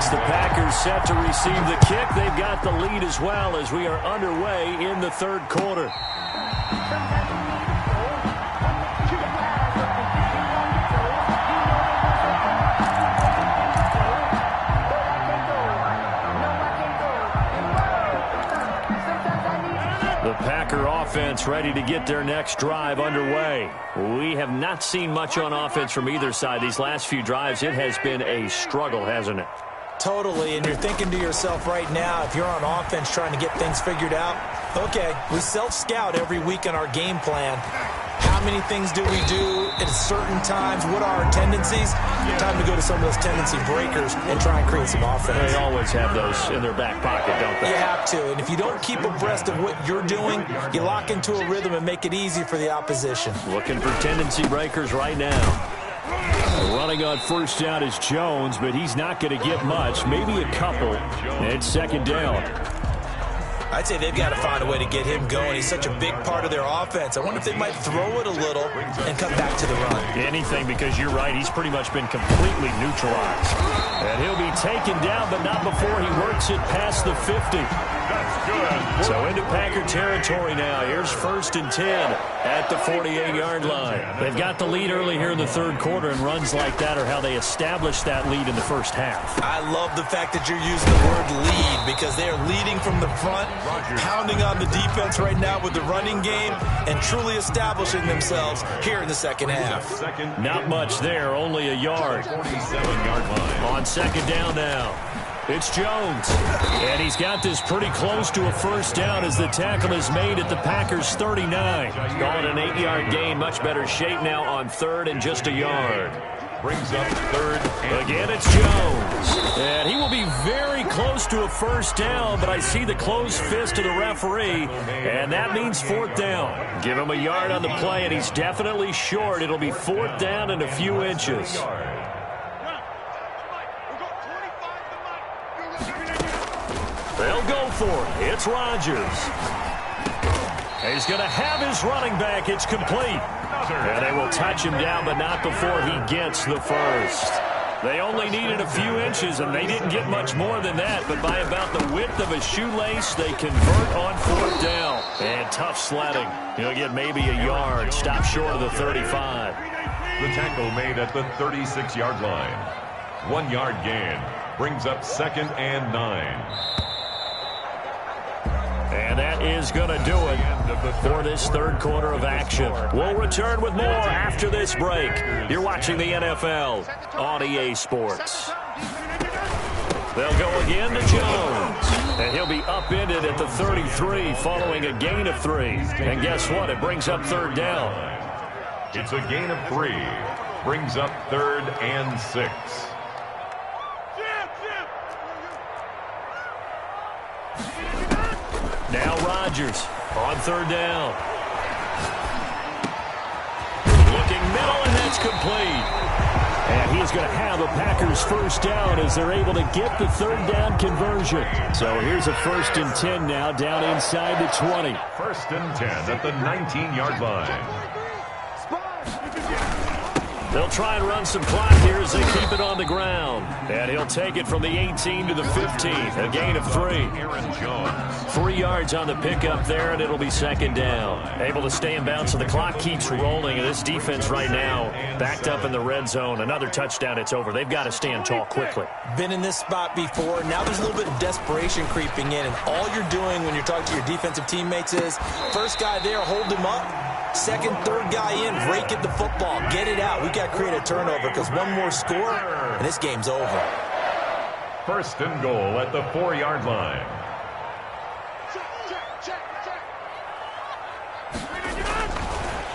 It's the Packers set to receive the kick. They've got the lead as well as we are underway in the third quarter. The Packer offense ready to get their next drive underway. We have not seen much on offense from either side. These last few drives, it has been a struggle, hasn't it? Totally, and you're thinking to yourself right now, if you're on offense trying to get things figured out, okay, we self-scout every week on our game plan. How many things do we do at certain times? What are our tendencies? Time to go to some of those tendency breakers and try and create some offense. They always have those in their back pocket, don't they? You have to, and if you don't keep abreast of what you're doing, you lock into a rhythm and make it easy for the opposition. Looking for tendency breakers right now. Running on first down is Jones, but he's not going to get much, maybe a couple. It's second down. I'd say they've got to find a way to get him going. He's such a big part of their offense. I wonder if they might throw it a little and come back to the run. Anything, because you're right, he's pretty much been completely neutralized. And he'll be taken down, but not before he works it past the 50. That's good. So into Packer territory now. Here's 1st and 10 at the 48-yard line. They've got the lead early here in the third quarter, and runs like that are how they established that lead in the first half. I love the fact that you're using the word lead because they are leading from the front, pounding on the defense right now with the running game, and truly establishing themselves here in the second half. Not much there, only a yard. 47-yard line. On second down now. It's Jones, and he's got this pretty close to a first down as the tackle is made at the Packers' 39. Calling an 8-yard gain, much better shape now on third and just a yard. Brings up third. Again, it's Jones, and he will be very close to a first down, but I see the closed fist of the referee, and that means fourth down. Give him a yard on the play, and he's definitely short. It'll be fourth down and a few inches. They'll go for it. It's Rodgers. He's going to have his running back. It's complete. And they will touch him down, but not before he gets the first. They only needed a few inches, and they didn't get much more than that. But by about the width of a shoelace, they convert on fourth down. And tough sledding. He'll get maybe a yard. Stop short of the 35. The tackle made at the 36-yard line. 1-yard gain. Brings up 2nd and 9. And that is going to do it for this third quarter of action. We'll return with more after this break. You're watching the NFL on EA Sports. They'll go again to Jones. And he'll be upended at the 33 following a gain of 3. And guess what? It brings up third down. It's a gain of 3. Brings up 3rd and 6. Now Rodgers on third down. Looking middle, and that's complete. And he's going to have the Packers first down as they're able to get the third down conversion. So here's a 1st and 10 now down inside the 20. 1st and 10 at the 19-yard line. They'll try and run some clock here as they keep it on the ground. And he'll take it from the 18 to the 15. A gain of 3. Aaron Jones. 3 yards on the pickup there, and it'll be second down. Able to stay in bounds, so the clock keeps rolling. And this defense right now backed up in the red zone. Another touchdown, it's over. They've got to stand tall quickly. Been in this spot before. Now there's a little bit of desperation creeping in. And all you're doing when you're talking to your defensive teammates is, first guy there, hold him up. Second, third guy in, rake at the football. Get it out. We've got to create a turnover because one more score, and this game's over. 1st and goal at the 4-yard line.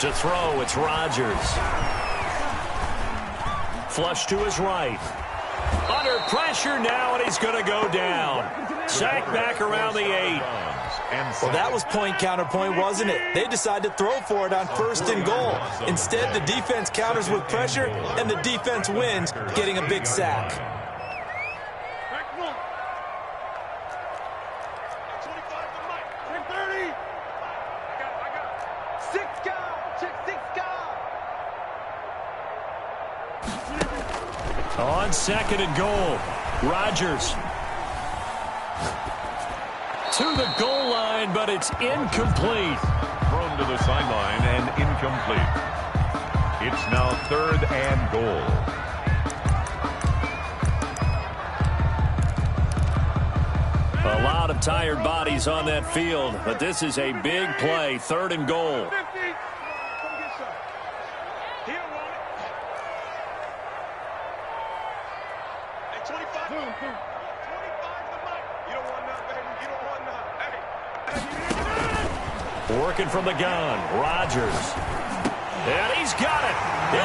To throw, it's Rodgers. Flush to his right. Under pressure now, and he's going to go down. Sacked back around the 8. Well, that was point counterpoint, wasn't it? They decided to throw for it on 1st and goal. Instead, the defense counters with pressure, and the defense wins, getting a big sack. On 2nd and goal. Rodgers. To the goal line, but it's incomplete. Thrown to the sideline and incomplete. It's now 3rd and goal. A lot of tired bodies on that field, but this is a big play, 3rd and goal. Working from the gun, Rodgers. And he's got it.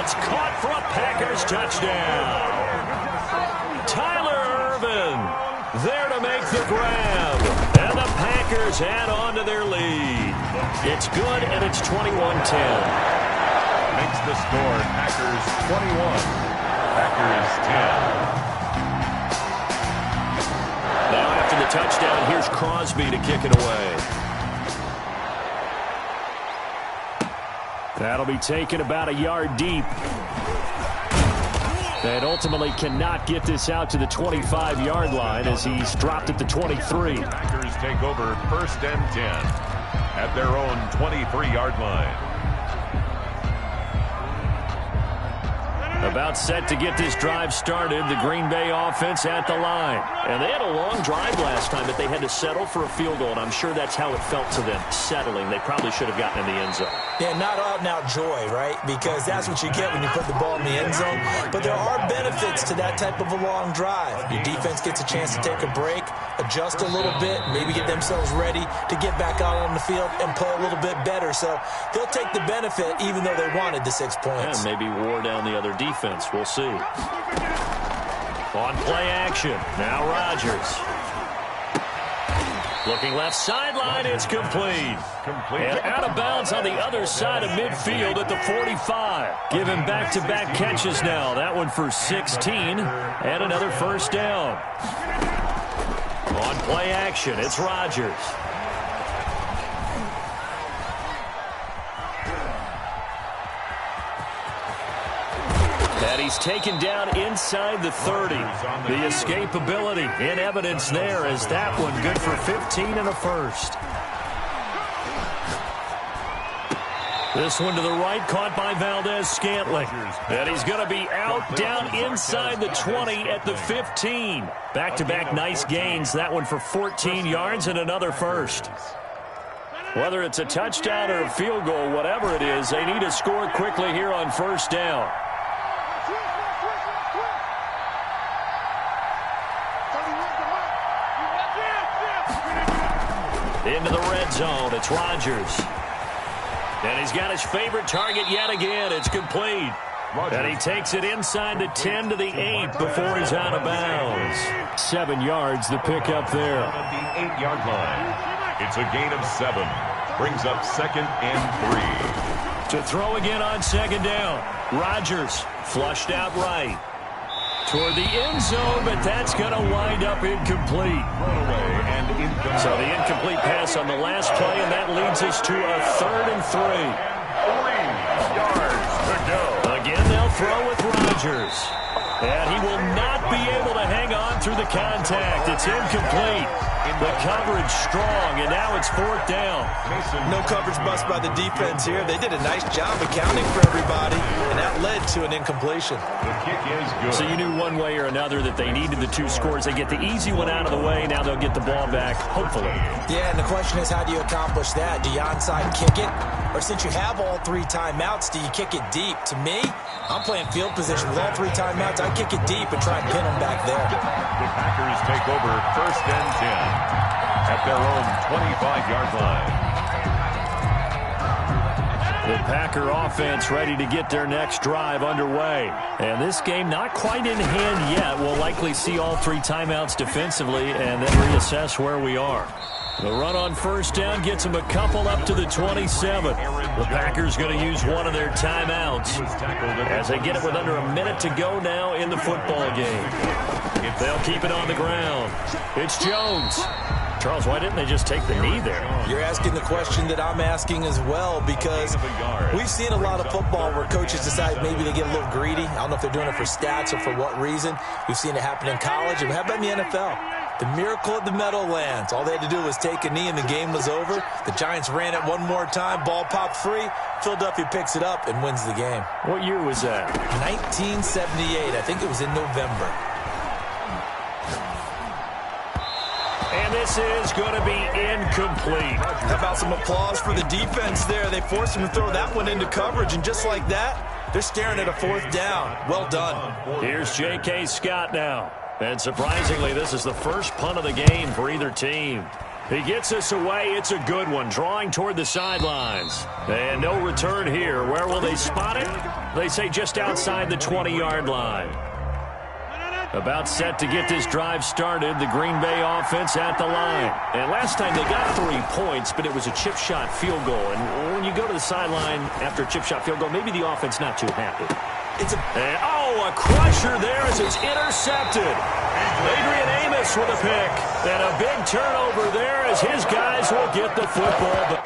It's caught for a Packers touchdown. Tyler Ervin there to make the grab. And the Packers add on to their lead. It's good, and it's 21-10. Makes the score Packers 21, Packers 10. Now after the touchdown, here's Crosby to kick it away. That'll be taken about a yard deep. And ultimately cannot get this out to the 25-yard line as he's dropped at the 23. Packers take over 1st and 10 at their own 23-yard line. About set to get this drive started, the Green Bay offense at the line. And they had a long drive last time, but they had to settle for a field goal, and I'm sure that's how it felt to them, settling. They probably should have gotten in the end zone. Yeah, not out-and-out joy, right? Because that's what you get when you put the ball in the end zone. But there are benefits to that type of a long drive. Your defense gets a chance to take a break, adjust a little bit, maybe get themselves ready to get back out on the field and play a little bit better. So they'll take the benefit even though they wanted the 6 points. And maybe wore down the other defense. We'll see. On play action. Now Rodgers. Looking left sideline. It's complete. And out of bounds on the other side of midfield at the 45. Giving back-to-back catches now. That one for 16. And another first down. On play action. It's Rodgers. And he's taken down inside the 30. The escapability in evidence there as that one good for 15 and a first. This one to the right, caught by Valdez-Scantling. And he's going to be out down inside the 20 at the 15. Back-to-back nice gains. That one for 14 yards and another first. Whether it's a touchdown or a field goal, whatever it is, they need to score quickly here on first down. Into the red zone, it's Rodgers. And he's got his favorite target yet again. It's complete. And he takes it inside the 10 to the 8 before he's out of bounds. 7 yards, the pickup there. On the 8-yard line. It's a gain of 7. Brings up 2nd and 3. To throw again on 2nd down. Rodgers flushed out right. Toward the end zone, but that's going to wind up incomplete. And incomplete. So the incomplete pass on the last play, and that leads us to a 3rd and 3. 3 yards to go. Again, they'll throw with Rodgers. And he will not be able to hang on through the contact. It's incomplete. The coverage strong, and now it's 4th down. No coverage bust by the defense here. They did a nice job accounting for everybody, and that led to an incompletion. The kick is good. So you knew one way or another that they needed the 2 scores. They get the easy one out of the way. Now they'll get the ball back, hopefully. Yeah, and the question is, how do you accomplish that? Do you onside kick it? Or since you have all 3 timeouts, do you kick it deep? To me, I'm playing field position with all 3 timeouts. I kick it deep and try and pin them back there. The Packers take over 1st and 10 at their own 25-yard line. The Packer offense ready to get their next drive underway. And this game not quite in hand yet. We'll likely see all 3 timeouts defensively and then reassess where we are. The run on first down gets them a couple up to the 27. The Packers going to use one of their timeouts as they get it with under a minute to go now in the football game. They'll keep it on the ground. It's Jones. Charles, why didn't they just take the knee there? You're asking the question that I'm asking as well, because we've seen a lot of football where coaches decide maybe they get a little greedy. I don't know if they're doing it for stats or for what reason. We've seen it happen in college, and how about in the NFL? The miracle at the Meadowlands. All they had to do was take a knee, and the game was over. The Giants ran it one more time. Ball popped free. Philadelphia picks it up and wins the game. What year was that? 1978. I think it was in November. And this is going to be incomplete. How about some applause for the defense there? They forced him to throw that one into coverage, and just like that, they're staring at a fourth down. Well done. Here's J.K. Scott now. And surprisingly, this is the first punt of the game for either team. He gets us away. It's a good one, drawing toward the sidelines. And no return here. Where will they spot it? They say just outside the 20-yard line. About set to get this drive started, the Green Bay offense at the line. And last time they got 3 points, but it was a chip shot field goal. And when you go to the sideline after a chip shot field goal, maybe the offense not too happy. A crusher there as it's intercepted. Adrian Amos with a pick. And a big turnover there as his guys will get the football.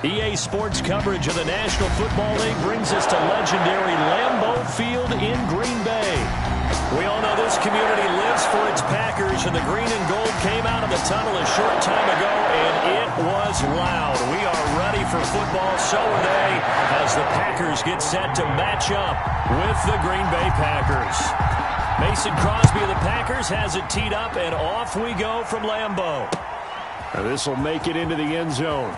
EA Sports coverage of the National Football League brings us to legendary Lambeau Field in Green Bay. We all know this community lives for its Packers, and the green and gold came out of the tunnel a short time ago, and it was loud. We are ready for football, so are they, as the Packers get set to match up with the Green Bay Packers. Mason Crosby of the Packers has it teed up, and off we go from Lambeau. This will make it into the end zone.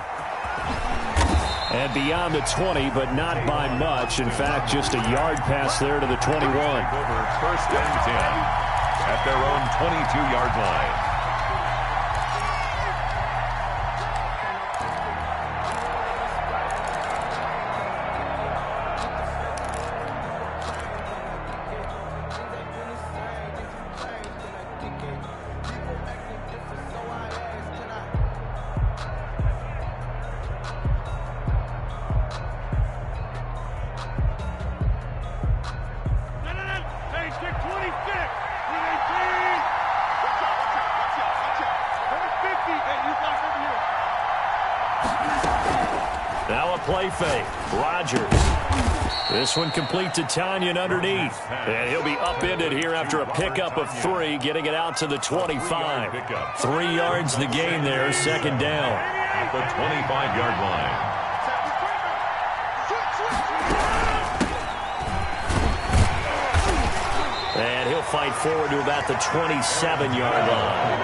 And beyond the 20, but not by much. In fact, just a yard pass there to the 21. First and 10 at their own 22-yard line. Now a play fake. Rodgers. This one complete to Tanyan underneath. And he'll be upended here after a pickup of 3, getting it out to the 25. 3 yards the game there, second down. At the 25-yard line. And he'll fight forward to about the 27-yard line.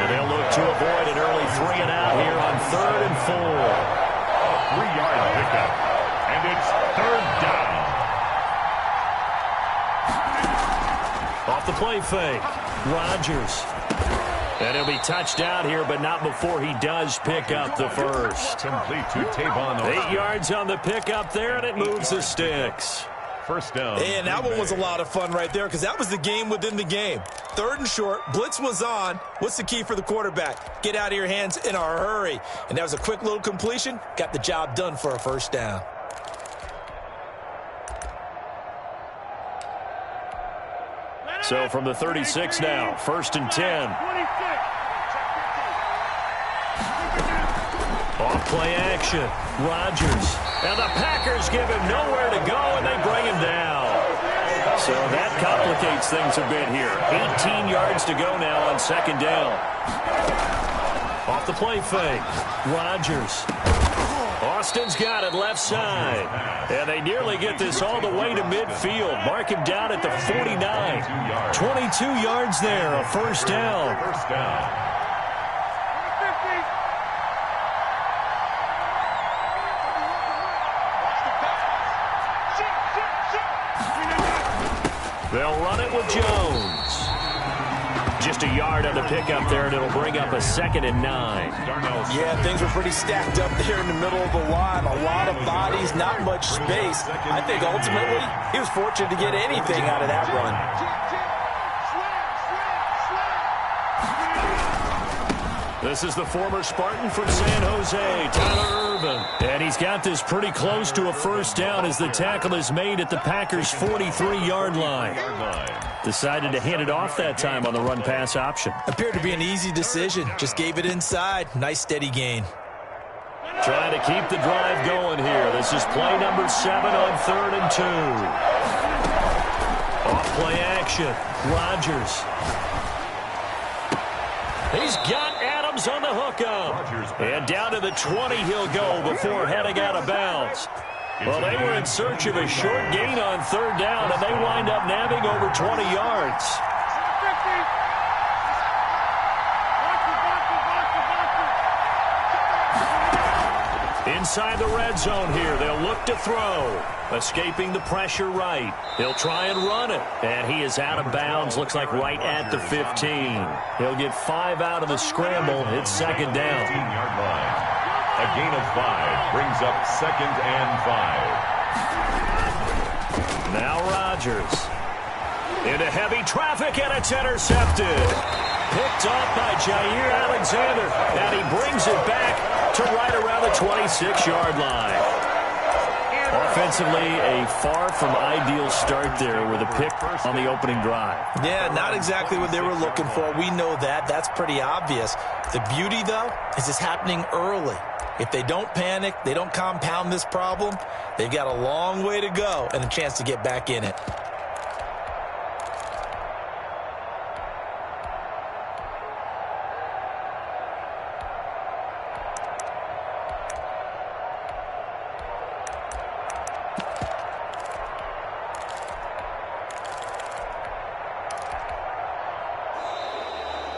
And they'll look to avoid an early 3 and out here on 3rd and 4. 3-yard pickup, and it's 3rd down. Off the play fake, Rodgers. And he'll be touched out here, but not before he does pick up the first. Complete to Tavon. 8 yards on the pickup there, and it moves the sticks. First down. And that one was a lot of fun right there because that was the game within the game. 3rd and short, blitz was on. What's the key for the quarterback? Get out of your hands in a hurry. And that was a quick little completion. Got the job done for a first down. So from the 36 now, 1st and 10. Off play action, Rodgers. And the Packers give him nowhere to go, and they bring him down. So that complicates things a bit here. 18 yards to go now on 2nd down. Off the play fake, Rodgers. Austin's got it left side. And they nearly get this all the way to midfield. Mark him down at the 49. 22 yards there, a first down. First down. They'll run it with Jones. Just a yard on the pickup there, and it'll bring up a 2nd and 9. Yeah, things were pretty stacked up there in the middle of the line. A lot of bodies, not much space. I think ultimately he was fortunate to get anything out of that run. This is the former Spartan from San Jose, Tyler Irvin. And he's got this pretty close to a first down as the tackle is made at the Packers' 43-yard line. Decided to hand it off that time on the run-pass option. Appeared to be an easy decision. Just gave it inside. Nice steady gain. Trying to keep the drive going here. This is play number 7 on 3rd and 2. Off play action. Rodgers. He's got Adams on the hookup. And down to the 20 he'll go before heading out of bounds. Well, they were in search of a short gain on 3rd down, and they wind up nabbing over 20 yards. Inside the red zone here, they'll look to throw. Escaping the pressure right. He'll try and run it. And he is out of bounds, looks like right at the 15. He'll get 5 out of the scramble. It's 2nd down. 15-yard line. A gain of 5 brings up 2nd and 5. Now Rodgers. Into heavy traffic, and it's intercepted. Picked off by Jair Alexander. And he brings it back to right around the 26-yard line. Offensively, a far from ideal start there with a pick on the opening drive. Yeah, not exactly what they were looking for. We know that. That's pretty obvious. The beauty, though, is it's happening early. If they don't panic, they don't compound this problem, they've got a long way to go and a chance to get back in it.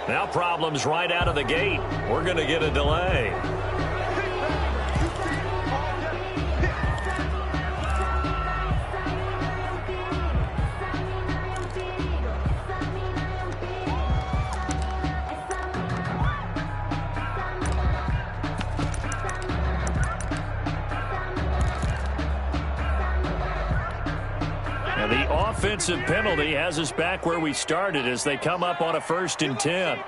Now problems right out of the gate. We're going to get a delay. And the offensive penalty has us back where we started as they come up on a 1st and 10.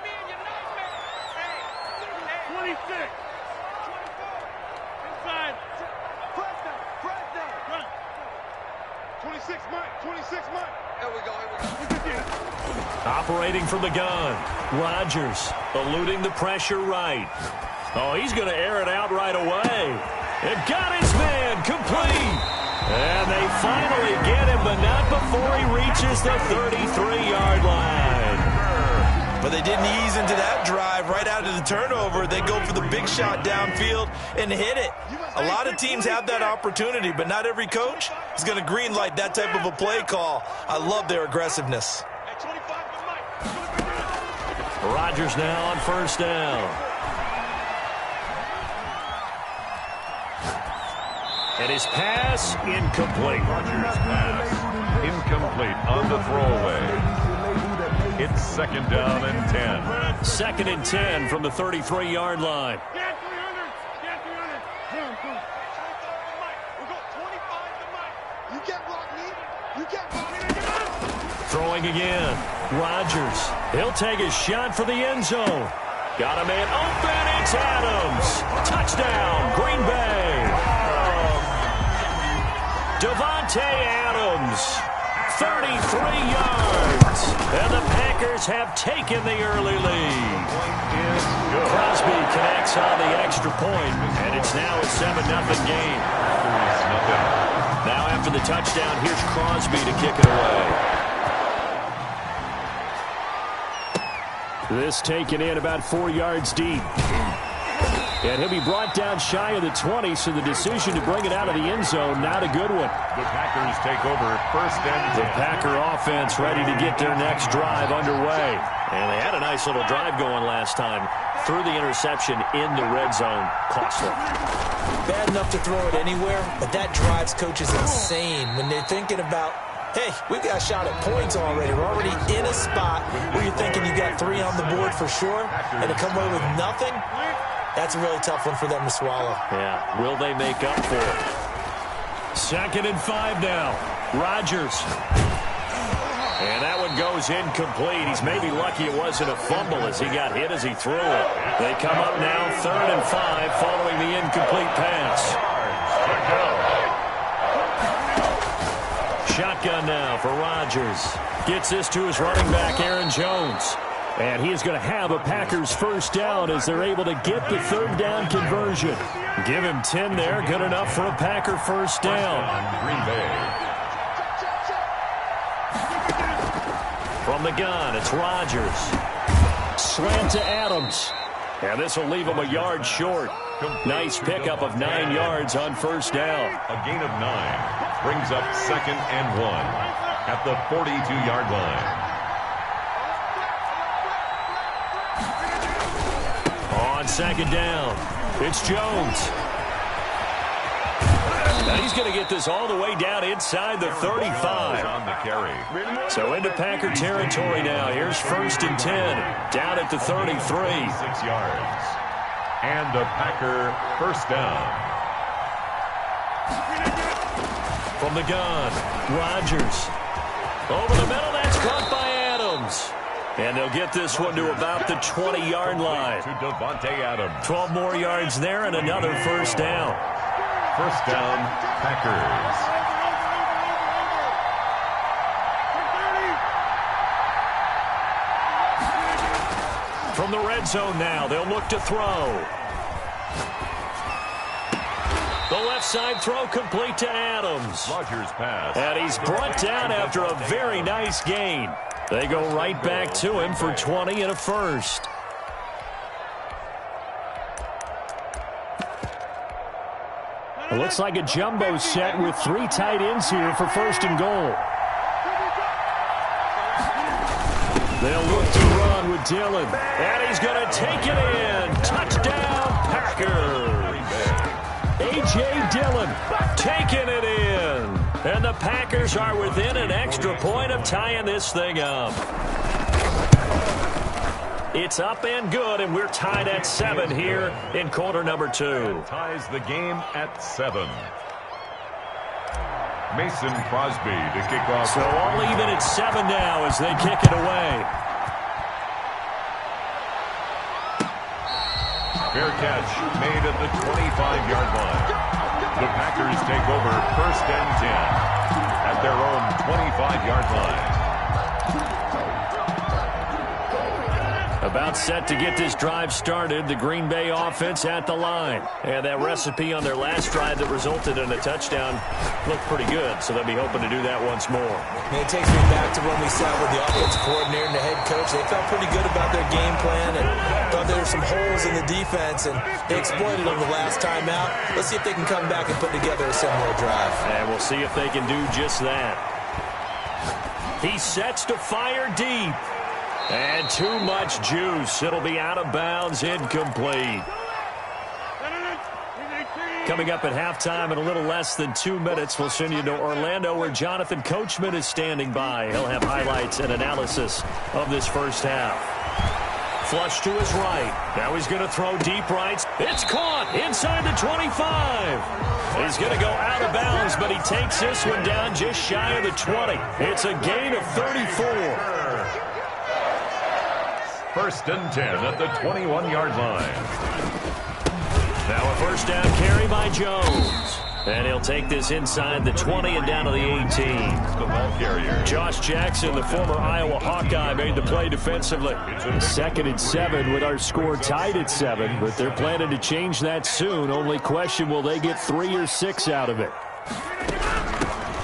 26 Mike. Here we go. Operating from the gun. Rodgers eluding the pressure right. Oh, he's going to air it out right away. It got his man complete. And they finally get him, but not before he reaches the 33-yard line. But they didn't ease into that drive right out of the turnover. They go for the big shot downfield and hit it. A lot of teams have that opportunity, but not every coach is going to greenlight that type of a play call. I love their aggressiveness. Rodgers now on 1st down. And his pass incomplete. Rodgers' pass incomplete on the throwaway. It's 2nd down and 10. 2nd and 10 from the 33-yard line. Throwing again. Rodgers. He'll take a shot for the end zone. Got a man open. It's Adams. Touchdown, Green Bay. Davante Adams, 33 yards. And the Packers have taken the early lead. Crosby connects on the extra point, and it's now a 7-0 game. Now after the touchdown, here's Crosby to kick it away. This taken in about 4 yards deep. And he'll be brought down shy of the 20, so the decision to bring it out of the end zone, not a good one. The Packers take over 1st and 10. The Packer offense ready to get their next drive underway. And they had a nice little drive going last time. Threw the interception in the red zone. Costly. Bad enough to throw it anywhere, but that drives coaches insane when they're thinking about, hey, we've got a shot at points already. We're already in a spot where you're thinking you got 3 on the board for sure, and to come away with nothing, that's a really tough one for them to swallow. Yeah, will they make up for it? 2nd and 5 now. Rodgers. And that one goes incomplete. He's maybe lucky it wasn't a fumble as he got hit as he threw it. They come up now 3rd and 5 following the incomplete pass. Shotgun now for Rodgers. Gets this to his running back, Aaron Jones. And he is going to have a Packers 1st down as they're able to get the 3rd down conversion. Give him 10 there. Good enough for a Packer 1st down. Green Bay. From the gun, it's Rodgers. Slant to Adams. And this will leave him a yard short. Nice pickup of 9 yards on 1st down. A gain of 9 brings up 2nd and 1 at the 42-yard line. On 2nd down, it's Jones. Now he's going to get this all the way down inside the 35. On the carry. So into Packer territory now. Here's 1st and 10. Down at the 33. 6 yards. And a Packer 1st down. From the gun, Rodgers. Over the middle, that's caught by Adams. And they'll get this one to about the 20-yard line. To Davante Adams. 12 more yards there and another 1st down. 1st down, Packers. From the red zone now, they'll look to throw. The left side throw complete to Adams. Rodgers pass. And he's brought down after a very nice gain. They go right back to him for 20 and a first. It looks like a jumbo set with 3 tight ends here for first and goal. They'll look to run with Dillon. And he's going to take it in. Touchdown, Packers. A.J. Dillon taking it in. And the Packers are within an extra point of tying this thing up. It's up and good, and we're tied at 7 here in quarter number 2. Ties the game at 7. Mason Crosby to kick off. So all even at 7 now as they kick it away. Fair catch made at the 25-yard line. The Packers take over first and 10 at their own 25-yard line. About set to get this drive started, the Green Bay offense at the line. And that recipe on their last drive that resulted in a touchdown looked pretty good, so they'll be hoping to do that once more. And it takes me back to when we sat with the offensive coordinator and the head coach. They felt pretty good about their game plan and thought there were some holes in the defense, and they exploited them the last time out. Let's see if they can come back and put together a similar drive. And we'll see if they can do just that. He sets to fire deep. And too much juice. It'll be out of bounds, incomplete. Coming up at halftime in a little less than 2 minutes, we'll send you to Orlando where Jonathan Coachman is standing by. He'll have highlights and analysis of this first half. Flush to his right. Now he's going to throw deep right. It's caught inside the 25. He's going to go out of bounds, but he takes this one down just shy of the 20. It's a gain of 34. First and 10 at the 21-yard line. Now a first down carry by Jones. And he'll take this inside the 20 and down to the 18. The ball carrier. Josh Jackson, the former Iowa Hawkeye, made the play defensively. 2nd and 7 with our score tied at 7, but they're planning to change that soon. Only question, will they get 3 or 6 out of it?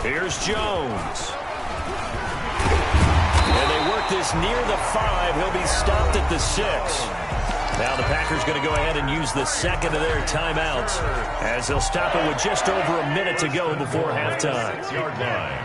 Here's Jones. This near the 5. He'll be stopped at the 6. Now the Packers going to go ahead and use the second of their timeouts as they'll stop it with just over a minute to go before halftime. 6-yard line.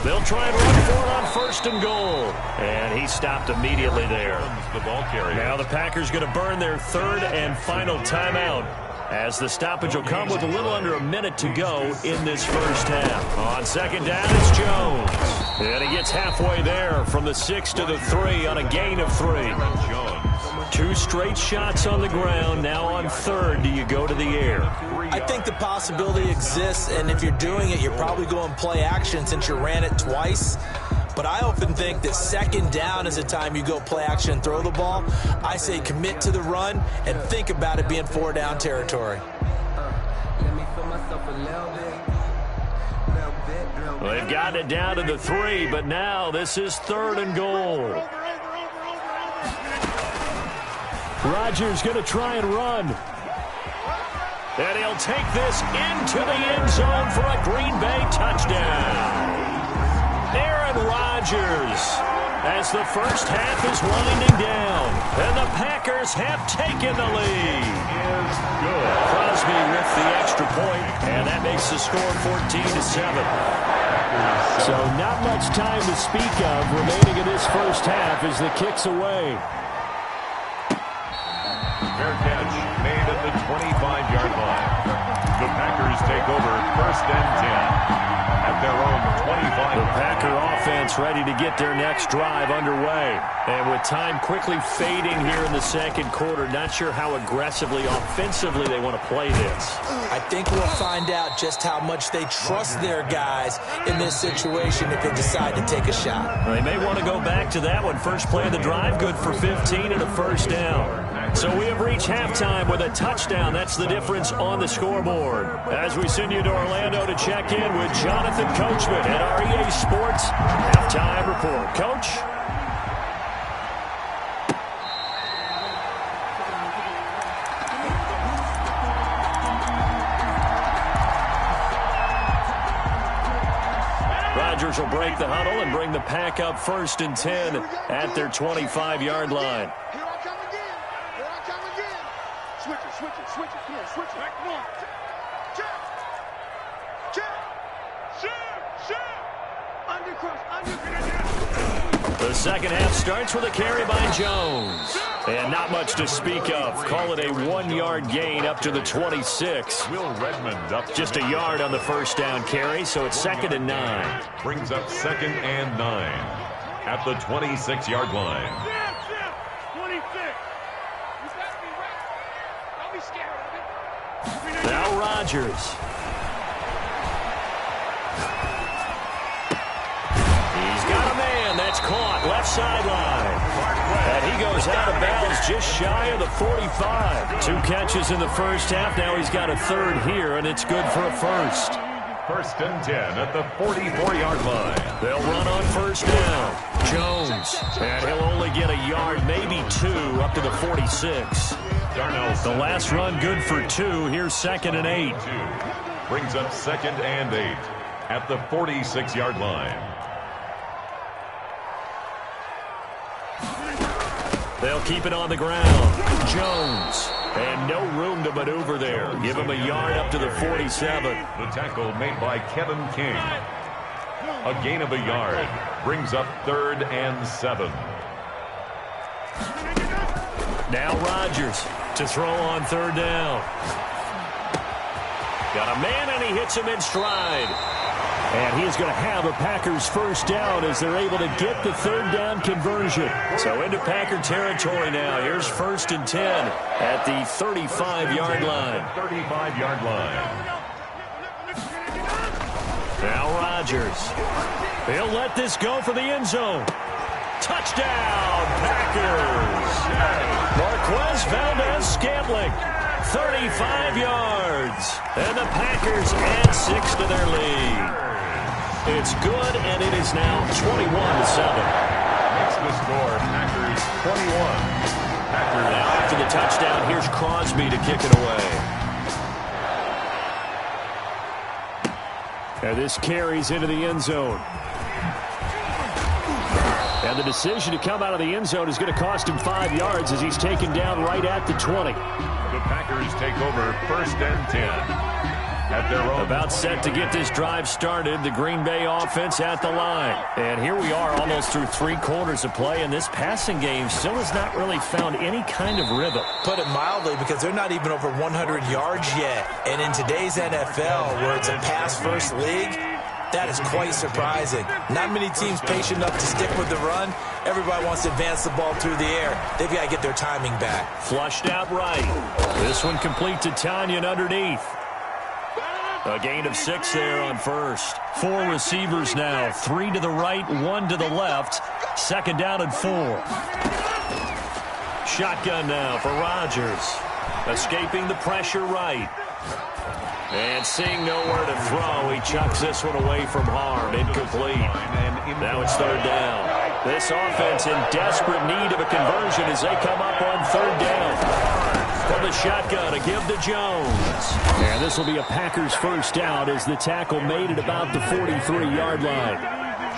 They'll try and run for it on first and goal. And he stopped immediately there. The ball carrier. Now the Packers going to burn their 3rd and final timeout, as the stoppage will come with a little under a minute to go in this first half. On second down, it's Jones. And he gets halfway there from the 6 to the 3 on a gain of 3. Jones. 2 straight shots on the ground. Now on 3rd, do you go to the air? I think the possibility exists, and if you're doing it, you're probably going play action since you ran it twice. But I often think that second down is the time you go play action and throw the ball. I say commit to the run and think about it being 4-down territory. Well, they've gotten it down to the 3, but now this is 3rd and goal. Rodgers going to try and run. And he'll take this into the end zone for a Green Bay touchdown. Aaron Rodgers, as the first half is winding down, and the Packers have taken the lead. Is good. Crosby with the extra point, and that makes the score 14-7. So not much time to speak of remaining in this first half as the kick's away. Fair catch made at the 25-yard line. The Packers take over first and 10 at their own 25. The Packer offense ready to get their next drive underway. And with time quickly fading here in the second quarter, not sure how aggressively, offensively they want to play this. I think we'll find out just how much they trust their guys in this situation if they decide to take a shot. They may want to go back to that one. First play of the drive, good for 15 and a first down. So we have reached halftime with a touchdown. That's the difference on the scoreboard. As we send you to Orlando to check in with Jonathan Coachman at REA Sports Halftime Report. Coach? Rodgers will break the huddle and bring the pack up 1st and 10 at their 25-yard line. Here I come again. Here I come again. Switch it, switch it, switch it. Come on, switch it. Come on. Check. Check. Shoot. Undercross, The second half starts with a carry by Jones. And not much to speak of. Call it a 1-yard gain up to the 26. Will Redmond up. Just a yard on the first down carry, so it's 2nd and 9. Brings up 2nd and 9 at the 26-yard line. 26. Don't be scared of it. Now Rodgers. He's got a man. That's caught. Left sideline. And he goes out of bounds just shy of the 45. 2 catches in the first half. Now he's got a third here, and it's good for a first. 1st and 10 at the 44-yard line. They'll run on first down. Jones. And he'll only get a yard, maybe 2, up to the 46. The last run good for 2. Here's 2nd and 8. Brings up 2nd and 8 at the 46-yard line. They'll keep it on the ground. Jones. And no room to maneuver there. Give him a yard up to the 47. The tackle made by Kevin King. A gain of a yard. Brings up 3rd and 7. Now Rodgers to throw on 3rd down. Got a man, and he hits him in stride. And he is going to have a Packers first down as they're able to get the 3rd down conversion. So into Packer territory now. Here's 1st and 10 at the 35-yard line. 35-yard line. Now Rodgers. He'll let this go for the end zone. Touchdown, Packers. Marquez Valdez-Scantling, 35 yards. And the Packers add 6 to their lead. It's good, and it is now 21-7. Makes the score Packers 21. Packers. Now after the touchdown, here's Crosby to kick it away. And this carries into the end zone. And the decision to come out of the end zone is going to cost him 5 yards as he's taken down right at the 20. The Packers take over 1st and 10. At their own. About set to get this drive started. The Green Bay offense at the line. And here we are almost through 3 quarters of play, and this passing game still has not really found any kind of rhythm. Put it mildly, because they're not even over 100 yards yet. And in today's NFL, where it's a pass-first league, that is quite surprising. Not many teams patient enough to stick with the run. Everybody wants to advance the ball through the air. They've got to get their timing back. Flushed out right. This one complete to Tanyan underneath. A gain of 6 there on first. 4 receivers now. 3 to the right, 1 to the left. 2nd down and 4. Shotgun now for Rodgers. Escaping the pressure right. And seeing nowhere to throw, he chucks this one away from harm. Incomplete. Now it's 3rd down. This offense in desperate need of a conversion as they come up on 3rd down. From the shotgun, a give to Jones. And this will be a Packers first down as the tackle made it about the 43-yard line.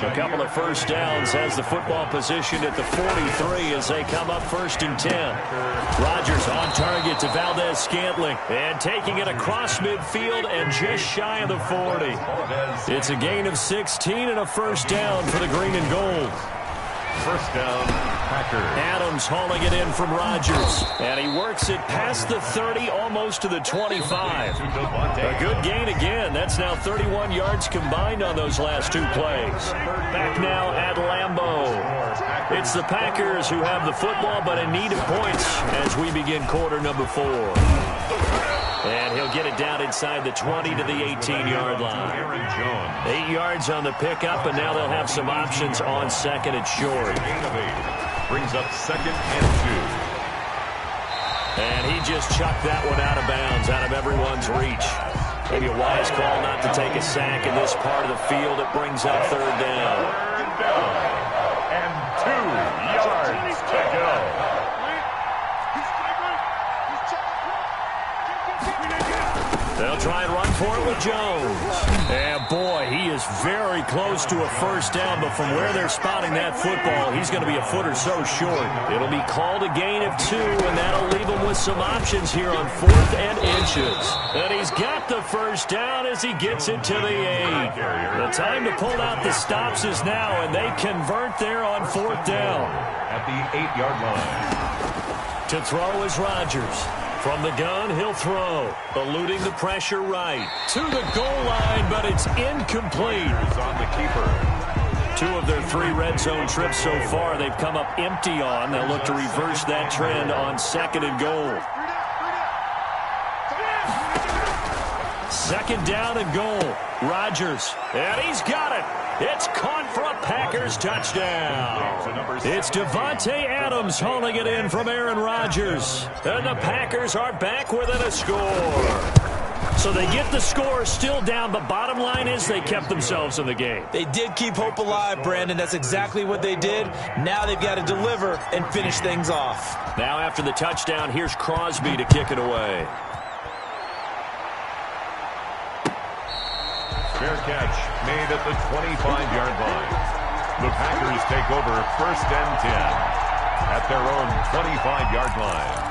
A couple of first downs has the football position at the 43 as they come up 1st and 10. Rodgers on target to Valdez-Scantling. And taking it across midfield and just shy of the 40. It's a gain of 16 and a first down for the green and gold. First down, Packers. Adams hauling it in from Rodgers. And he works it past the 30, almost to the 25. A good gain again. That's now 31 yards combined on those last 2 plays. Back now at Lambeau. It's the Packers who have the football, but in need of points as we begin quarter number 4. And he'll get it down inside the 20 to the 18-yard line. 8 yards on the pickup, and now they'll have some options on 2nd and short. Brings up 2nd and 2. And he just chucked that one out of bounds, out of everyone's reach. Maybe a wise call not to take a sack in this part of the field. It brings up 3rd down. And 2 yards to go. They'll try and run for it with Jones. And, boy, he is very close to a first down, but from where they're spotting that football, he's going to be a foot or so short. It'll be called a gain of 2, and that'll leave him with some options here on 4th and inches. And he's got the first down as he gets it to the 8. The time to pull out the stops is now, and they convert there on 4th down. At the 8-yard line. To throw is Rodgers. From the gun, he'll throw. Eluding the pressure right. To the goal line, but it's incomplete. On the keeper. 2 of their 3 red zone trips so far, they've come up empty on. They'll look to reverse that trend on 2nd and goal. 2nd down and goal. Rodgers, and he's got it. It's caught for a Packers touchdown. It's Devontae Adams hauling it in from Aaron Rodgers. And the Packers are back within a score. So they get the score still down, but bottom line is they kept themselves in the game. They did keep hope alive, Brandon. That's exactly what they did. Now they've got to deliver and finish things off. Now after the touchdown, here's Crosby to kick it away. Fair catch made at the 25-yard line. The Packers take over 1st and 10 at their own 25-yard line.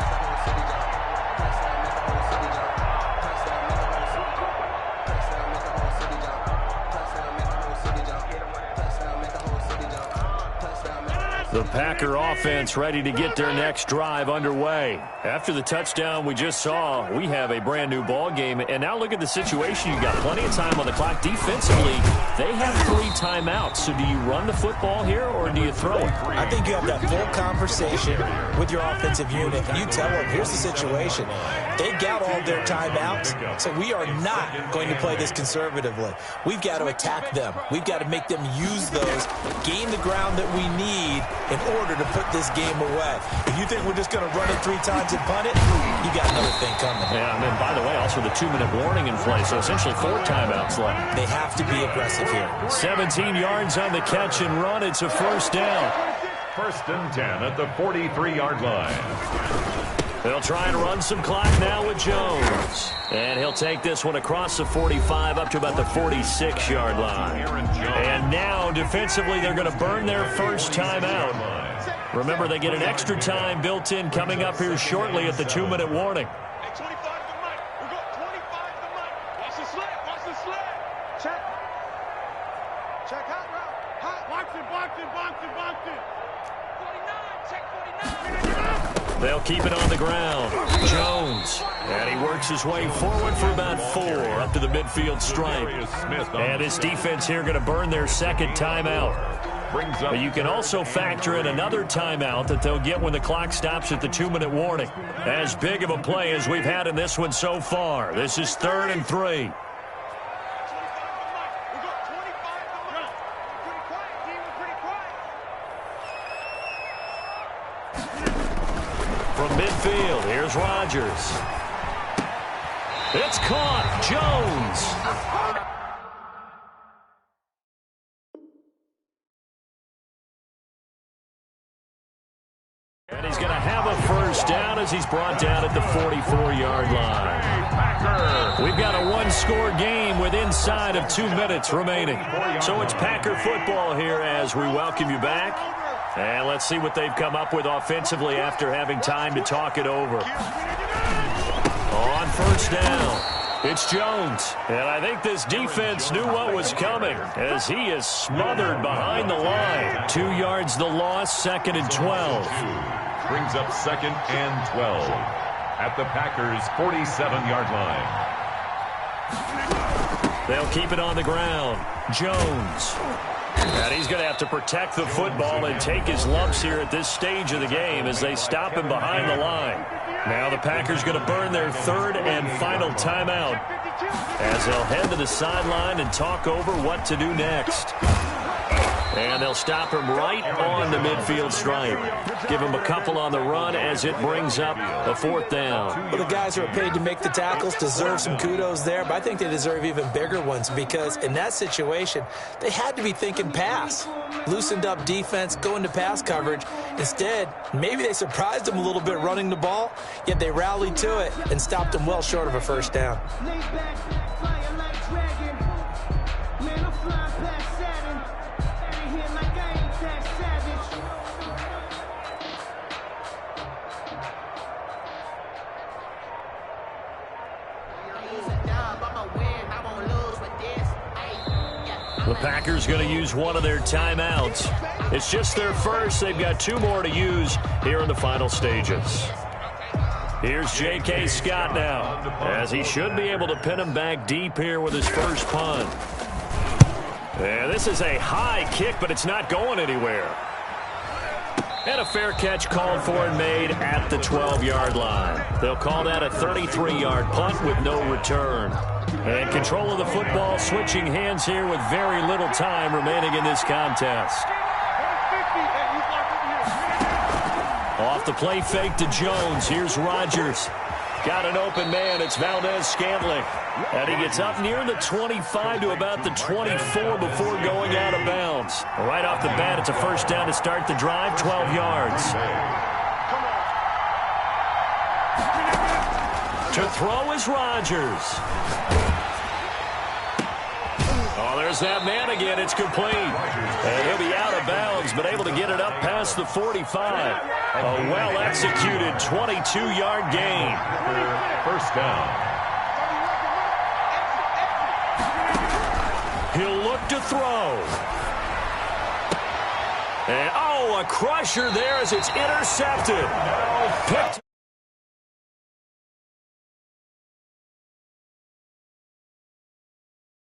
The Packer offense ready to get their next drive underway. After the touchdown we just saw, we have a brand-new ball game. And now look at the situation. You've got plenty of time on the clock. Defensively, they have 3 timeouts. So do you run the football here or do you throw it? I think you have that full conversation with your offensive unit. And you tell them, here's the situation. They got all their timeouts, so we are not going to play this conservatively. We've got to attack them. We've got to make them use those, gain the ground that we need in order to put this game away. If you think we're just going to run it 3 times and punt it, you got another thing coming. Yeah, and then, by the way, also the 2-minute warning in play, so essentially 4 timeouts left. They have to be aggressive here. 17 yards on the catch and run. It's a first down. 1st and 10 at the 43-yard line. They'll try and run some clock now with Jones. And he'll take this one across the 45 up to about the 46-yard line. And now, defensively, they're going to burn their first timeout. Remember, they get an extra time built in coming up here shortly at the 2-minute warning. Hey, 25 to Mike. We got 25 to Mike. Watch the sled. Watch the sled. Check. Check hot route. Hot. Box it, box it, box it, box it. 49. Check 49. They'll keep it on the ground. Jones. And he works his way forward for about 4 up to the midfield stripe. And his defense here going to burn their 2nd timeout. But you can also factor in another timeout that they'll get when the clock stops at the 2-minute warning. As big of a play as we've had in this one so far. This is 3rd and 3. From midfield, here's Rodgers. It's caught. Jones. And he's going to have a first down as he's brought down at the 44-yard line. We've got a 1-score game with inside of 2 minutes remaining. So it's Packer football here as we welcome you back. And let's see what they've come up with offensively after having time to talk it over. On first down, it's Jones. And I think this defense knew what was coming as he is smothered behind the line. 2 yards the loss, 2nd and 12. Brings up 2nd and 12 at the Packers' 47-yard line. They'll keep it on the ground. Jones. And he's going to have to protect the football and take his lumps here at this stage of the game as they stop him behind the line. Now the Packers going to burn their 3rd and final timeout as they'll head to the sideline and talk over what to do next. And they'll stop him right on the midfield stripe. Give him a couple on the run as it brings up a 4th down. Well, the guys who are paid to make the tackles deserve some kudos there, but I think they deserve even bigger ones because in that situation, they had to be thinking pass. Loosened up defense, going to pass coverage. Instead, maybe they surprised them a little bit running the ball, yet they rallied to it and stopped them well short of a 1st down. The Packers going to use one of their timeouts. It's just their first. They've got 2 more to use here in the final stages. Here's J.K. Scott now, as he should be able to pin him back deep here with his first punt. And this is a high kick, but it's not going anywhere. And a fair catch called for and made at the 12-yard line. They'll call that a 33-yard punt with no return. And control of the football switching hands here with very little time remaining in this contest. Off the play fake to Jones. Here's Rodgers. Got an open man. It's Valdez-Scantling. And he gets up near the 25 to about the 24 before going out of bounds. Right off the bat, it's a 1st down to start the drive, 12 yards. To throw is Rodgers. Oh, there's that man again. It's complete. And he'll be out of bounds, but able to get it up past the 45. A well-executed 22-yard gain. 1st down. He'll look to throw. And, oh, a crusher there as it's intercepted. Picked